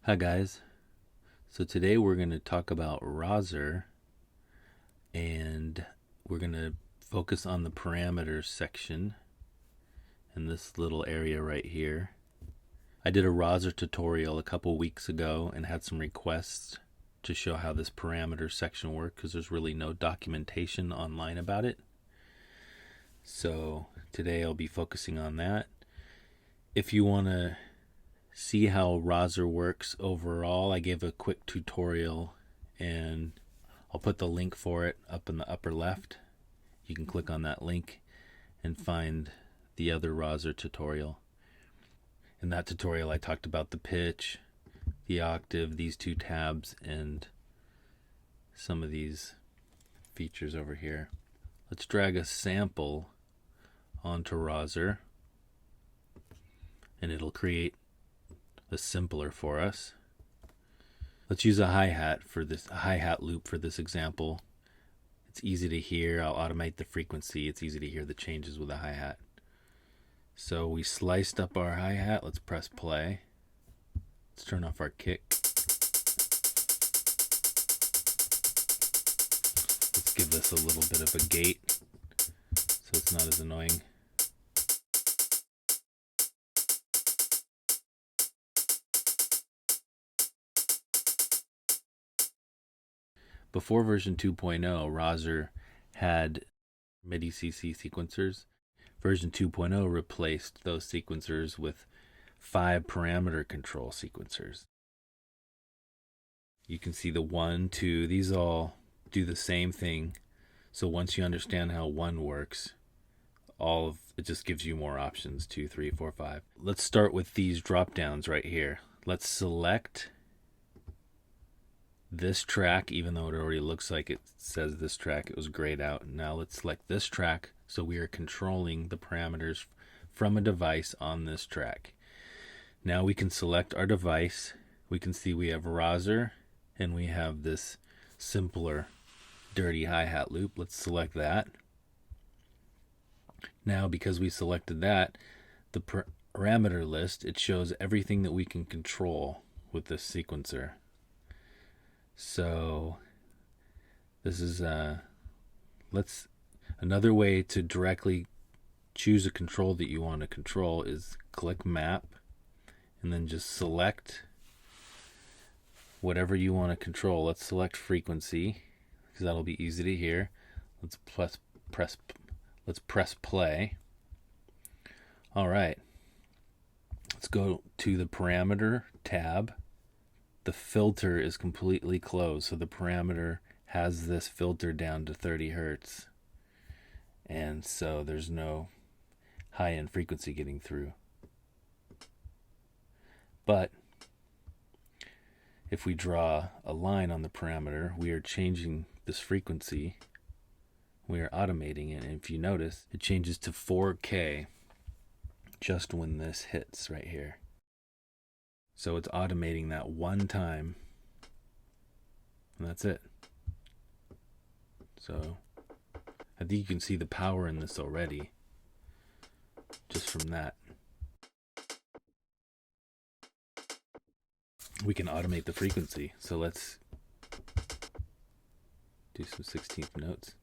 Hi guys. So today we're going to talk about Rozzer, and we're going to focus on the parameters section in this little area right here. I did a Rozzer tutorial a couple weeks ago and had some requests to show how this parameter section works because there's really no documentation online about it. So today I'll be focusing on that. If you want to see how Rozzer works overall, I gave a quick tutorial and I'll put the link for it up in the upper left. You can click on that link and find the other Rozzer tutorial. In that tutorial I talked about the pitch, the octave, these two tabs, and some of these features over here. Let's drag a sample onto Rozzer and it'll create the simpler for us. Let's use a hi-hat for this, a hi-hat loop for this example. It's easy to hear. I'll automate the frequency. It's easy to hear the changes with a hi-hat. So we sliced up our hi-hat. Let's press play. Let's turn off our kick. Let's give this a little bit of a gate so it's not as annoying. Before version 2.0, Rozzer had MIDI CC sequencers. Version 2.0 replaced those sequencers with 5 parameter control sequencers. You can see the 1, 2, these all do the same thing. So once you understand how 1 works, it just gives you more options, 2, 3, 4, 5. Let's start with these drop downs right here. Let's select this track, even though it already looks like it says this track, it was grayed out. Now let's select this track so we are controlling the parameters from a device on this track. Now we can select our device. We can see we have Rozzer and we have this simpler dirty hi-hat loop. Let's select that. Now because we selected that, the parameter list, it shows everything that we can control with this sequencer. So this is another way to directly choose a control that you want to control is click map and then just select whatever you want to control. Let's select frequency because that'll be easy to hear. Let's press play. All right. Let's go to the parameter tab. The filter is completely closed, so the parameter has this filter down to 30 hertz, and so there's no high-end frequency getting through. But if we draw a line on the parameter, we are changing this frequency. We are automating it, and if you notice, it changes to 4K just when this hits right here. So it's automating that one time, and that's it. So I think you can see the power in this already, just from that. We can automate the frequency. So let's do some 16th notes.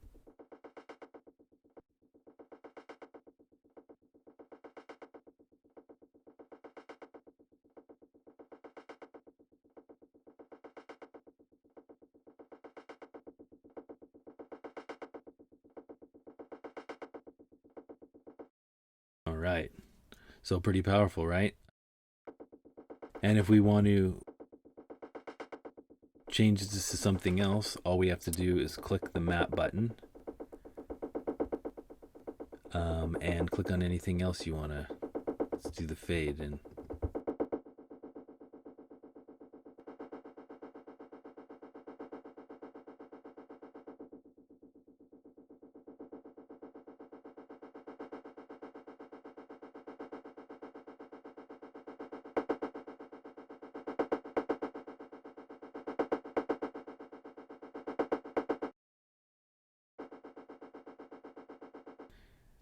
All right, so pretty powerful, right? And if we want to change this to something else, all we have to do is click the map button and click on anything else you want to. Let's do the fade and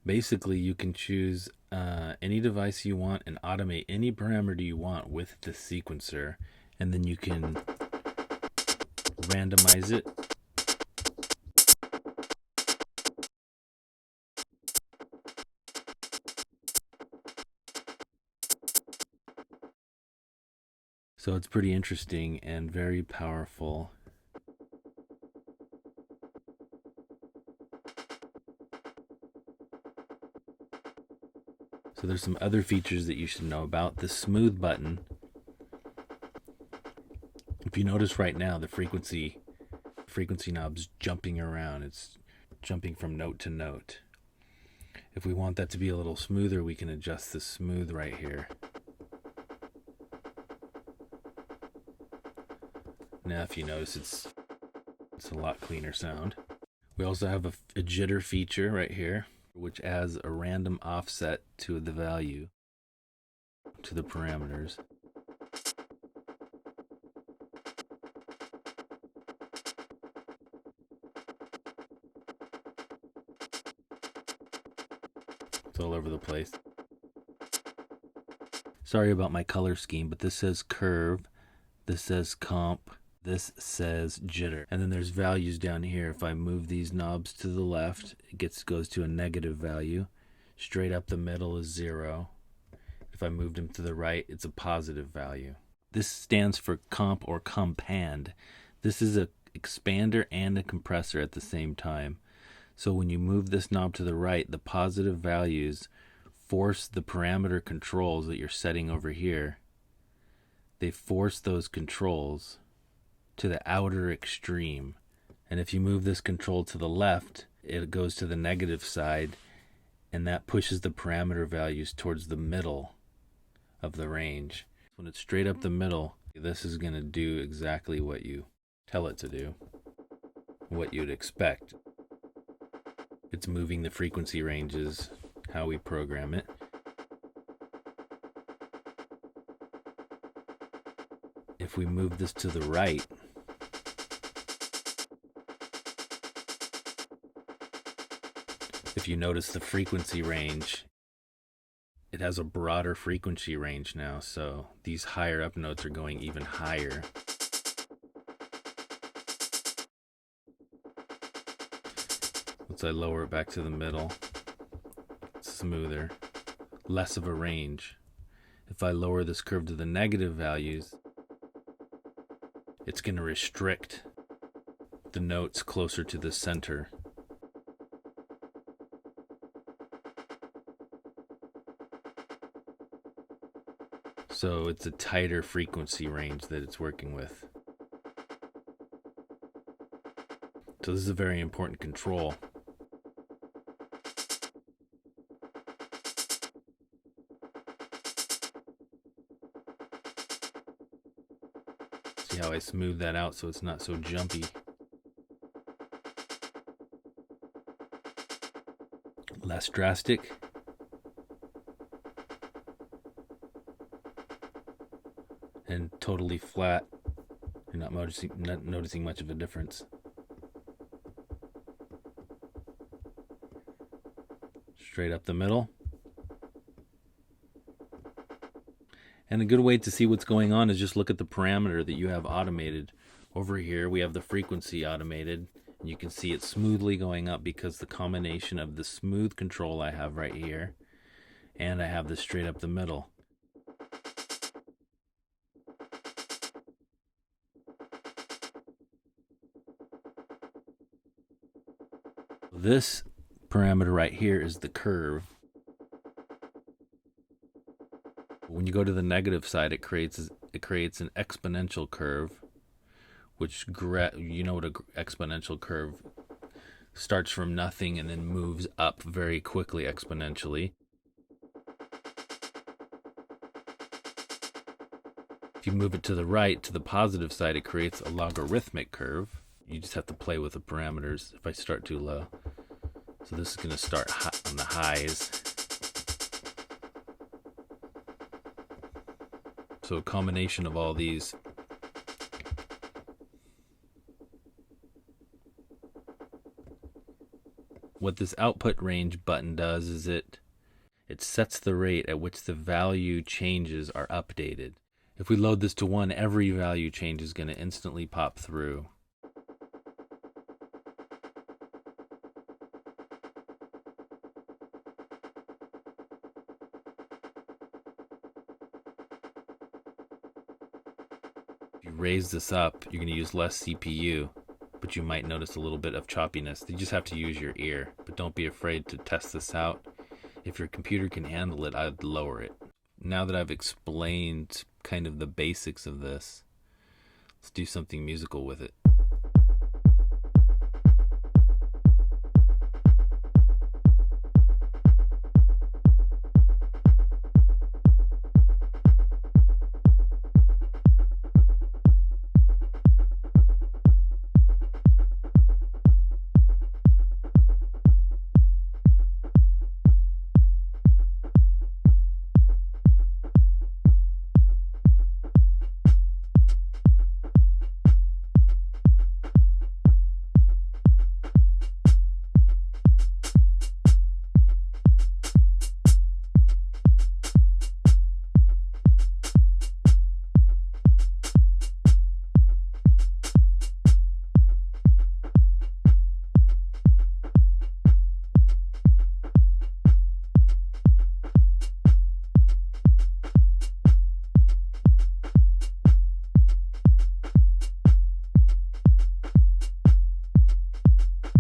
basically you can choose any device you want and automate any parameter you want with the sequencer, and then you can randomize it. So it's pretty interesting and very powerful. So there's some other features that you should know about. The smooth button. If you notice right now, the frequency knob's jumping around. It's jumping from note to note. If we want that to be a little smoother, we can adjust the smooth right here. Now if you notice, it's a lot cleaner sound. We also have a jitter feature right here, which adds a random offset to the value, to the parameters. It's all over the place. Sorry about my color scheme, but this says curve, this says comp, this says jitter. And then there's values down here. If I move these knobs to the left, it goes to a negative value. Straight up the middle is 0. If I moved them to the right, it's a positive value. This stands for comp or compand. This is an expander and a compressor at the same time. So when you move this knob to the right, the positive values force the parameter controls that you're setting over here. They force those controls to the outer extreme. And if you move this control to the left, it goes to the negative side, and that pushes the parameter values towards the middle of the range. When it's straight up the middle, this is going to do exactly what you tell it to do, what you'd expect. It's moving the frequency ranges, how we program it. If we move this to the right, if you notice the frequency range, it has a broader frequency range now, so these higher up notes are going even higher. Once I lower it back to the middle, it's smoother, less of a range. If I lower this curve to the negative values, it's going to restrict the notes closer to the center. So it's a tighter frequency range that it's working with. So this is a very important control. See how I smooth that out so it's not so jumpy. Less drastic. And totally flat. You're not noticing much of a difference. Straight up the middle. And a good way to see what's going on is just look at the parameter that you have automated. Over here we have the frequency automated. And you can see it smoothly going up because the combination of the smooth control I have right here and I have this straight up the middle. This parameter right here is the curve. When you go to the negative side, it creates an exponential curve, which you know what an exponential curve starts from nothing and then moves up very quickly exponentially. If you move it to the right, to the positive side, it creates a logarithmic curve. You just have to play with the parameters if I start too low. So this is going to start on the highs. So a combination of all these. What this output range button does is it sets the rate at which the value changes are updated. If we load this to 1, every value change is going to instantly pop through. If you raise this up, you're going to use less CPU, but you might notice a little bit of choppiness. You just have to use your ear, but don't be afraid to test this out. If your computer can handle it, I'd lower it. Now that I've explained kind of the basics of this, let's do something musical with it.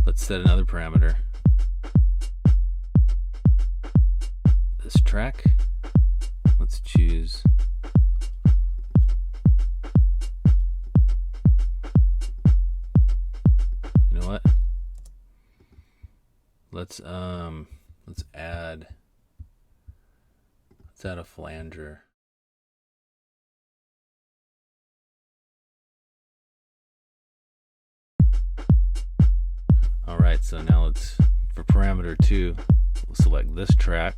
Let's set another parameter. This track, let's choose you know what? Let's add a flanger. Alright, so now for parameter 2, we'll select this track.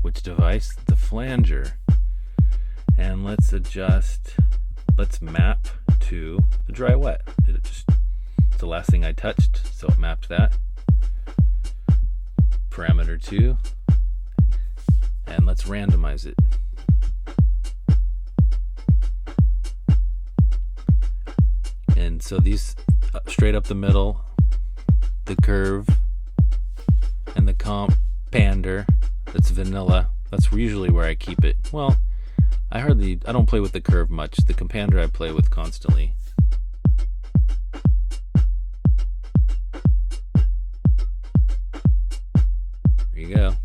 Which device? The flanger. And let's map to the dry wet. It's the last thing I touched, so it mapped that. Parameter 2. And let's randomize it. And so these straight up the middle, the curve, and the compander, that's vanilla. That's usually where I keep it. Well, I don't play with the curve much. The compander I play with constantly. There you go.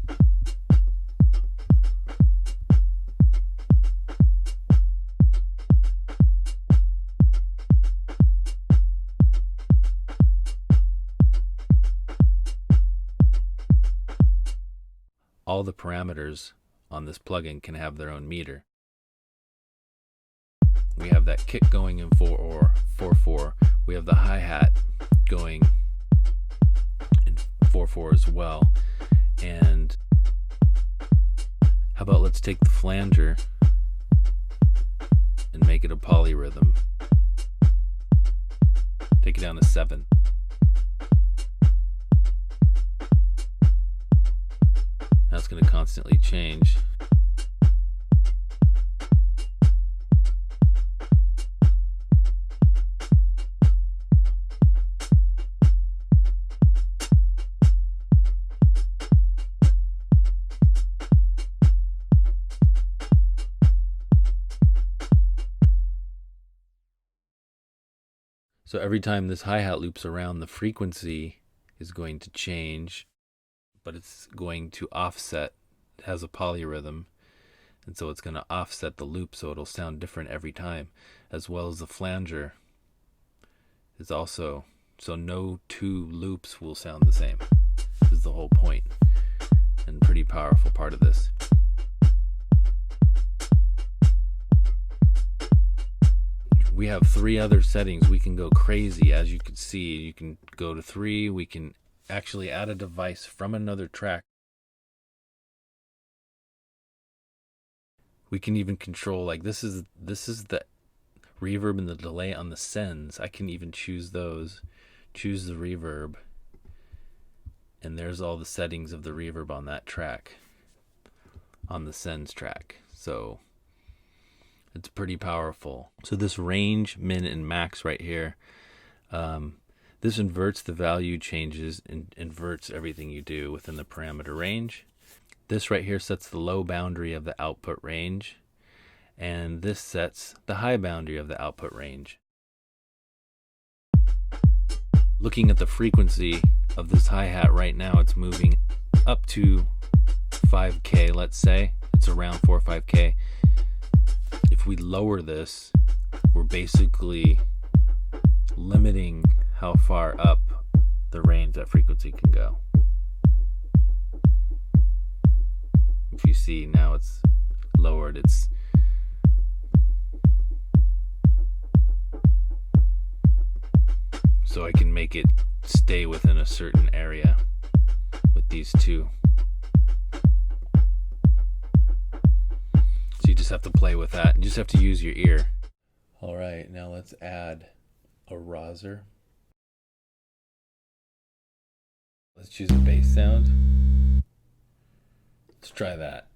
All the parameters on this plugin can have their own meter. We have that kick going in 4/4. We have the hi-hat going in 4/4 as well. And how about let's take the flanger and make it a polyrhythm. Take it down to 7. That's going to constantly change. So every time this hi-hat loops around, the frequency is going to change, but it's going to offset. It has a polyrhythm, and so it's going to offset the loop so it'll sound different every time, as well as the flanger is also, so no two loops will sound the same. This is the whole point, and pretty powerful part of this. We have 3 other settings. We can go crazy, as you can see. You can go to 3. We can actually add a device from another track. We can even control, like this is the reverb and the delay on the sends. I can even choose those. Choose the reverb. And there's all the settings of the reverb on that track. On the sends track. So It's pretty powerful. So this range, min, and max right here, this inverts the value changes and inverts everything you do within the parameter range. This right here sets the low boundary of the output range, and this sets the high boundary of the output range. Looking at the frequency of this hi-hat right now, it's moving up to 5K, let's say. It's around 4 or 5K. If we lower this, we're basically limiting how far up the range that frequency can go. If you see now it's lowered, it's so I can make it stay within a certain area with these two. So you just have to play with that. You just have to use your ear. All right, now let's add a rahzar. Let's choose a bass sound. Let's try that.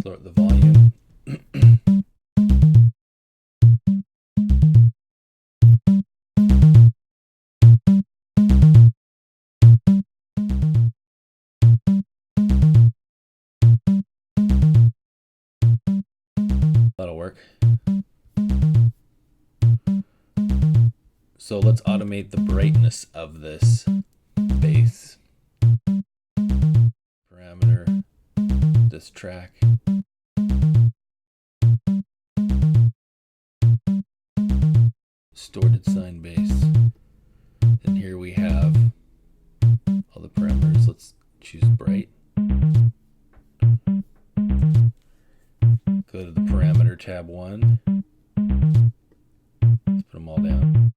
Lower the volume. That'll work. So let's automate the brightness of this bass. Parameter, this track. Distorted sine bass. And here we have all the parameters. Let's choose bright. Go to the parameter tab 1. Let's put them all down.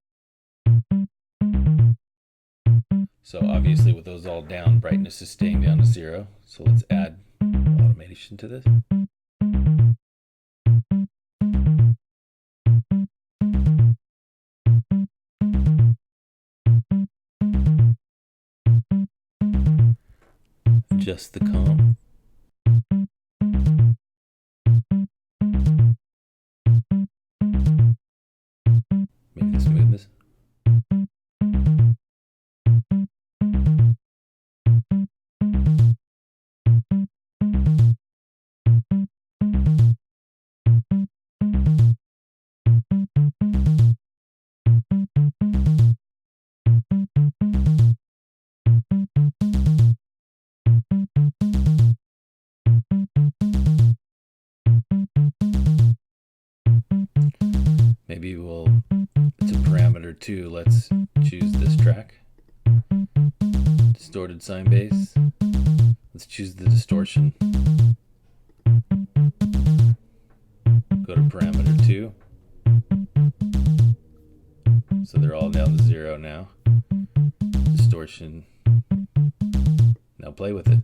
So obviously with those all down, brightness is staying down to 0. So let's add automation to this. Adjust the comp. Maybe the smoothness. Maybe it's a parameter 2. Let's choose this track. Distorted sine bass. Let's choose the distortion. Go to parameter 2. So they're all down to 0 now. Distortion. Now play with it.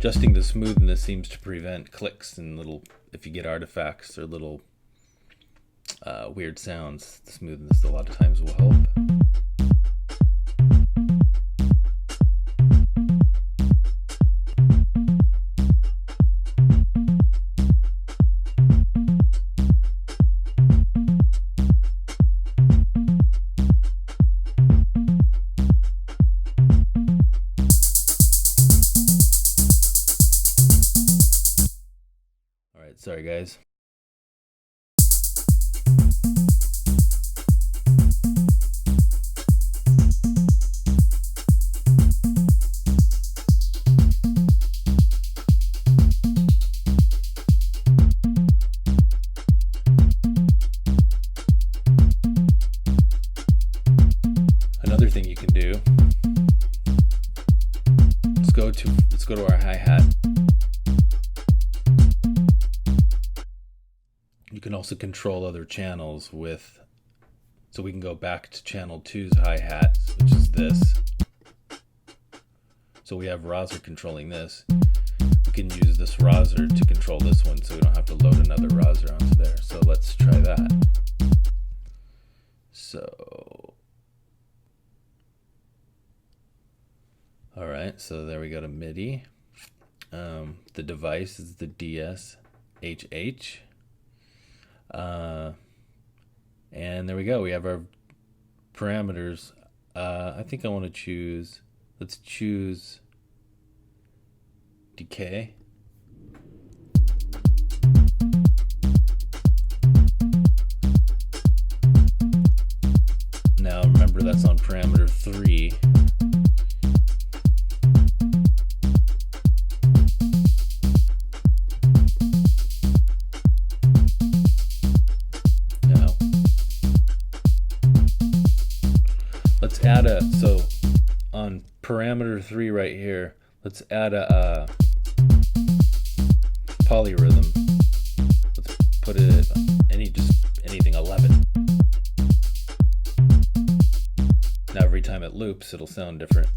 Adjusting the smoothness seems to prevent clicks and little, if you get artifacts or little weird sounds, the smoothness a lot of times will help. Alright, sorry guys. Another thing you can do, let's go to our hi-hat. You can also control other channels with, so we can go back to channel 2's hi-hat, which is this. So we have Rozzer controlling this. We can use this Rozzer to control this one, so we don't have to load another Rozzer onto there. So let's try that. So, all right, so there we go to MIDI. The device is the DS-HH. And there we go. We have our parameters. I think I want to choose, let's choose decay. Now remember that's on parameter 3. Let's add a, so on parameter 3 right here, let's add a polyrhythm. Let's put it anything 11. Now every time it loops, it'll sound different.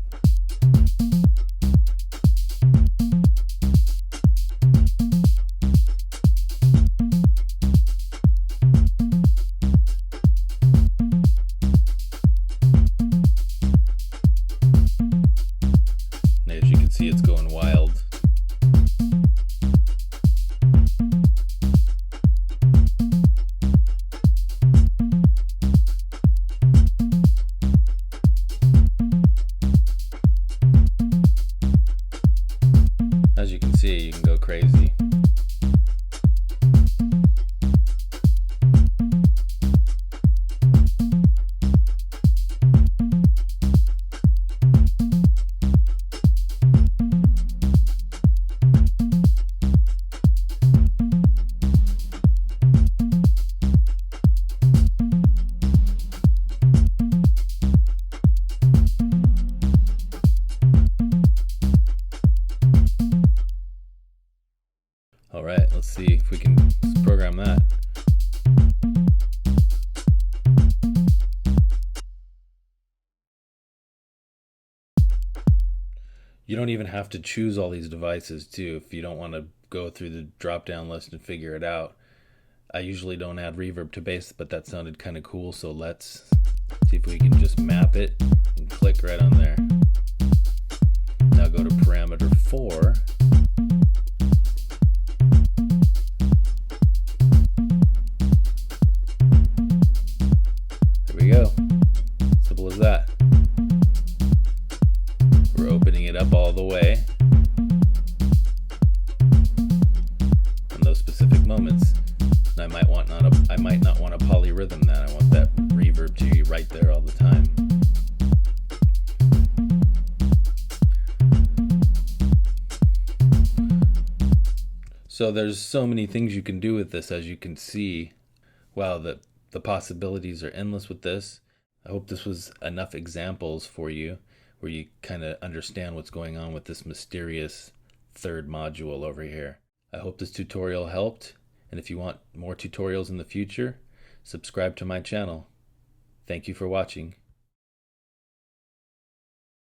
As you can see, it's going wild. As you can see, you can go crazy. All right, let's see if we can program that. You don't even have to choose all these devices too if you don't want to go through the drop-down list and figure it out. I usually don't add reverb to bass, but that sounded kind of cool, so let's see if we can just map it and click right on there. Now go to parameter 4. There we go. Simple as that. We're opening it up all the way on those specific moments. And I might not want a polyrhythm that. I want that reverb to be right there all the time. So there's so many things you can do with this, as you can see. Wow, the possibilities are endless with this. I hope this was enough examples for you where you kind of understand what's going on with this mysterious third module over here. I hope this tutorial helped, and if you want more tutorials in the future, subscribe to my channel. Thank you for watching.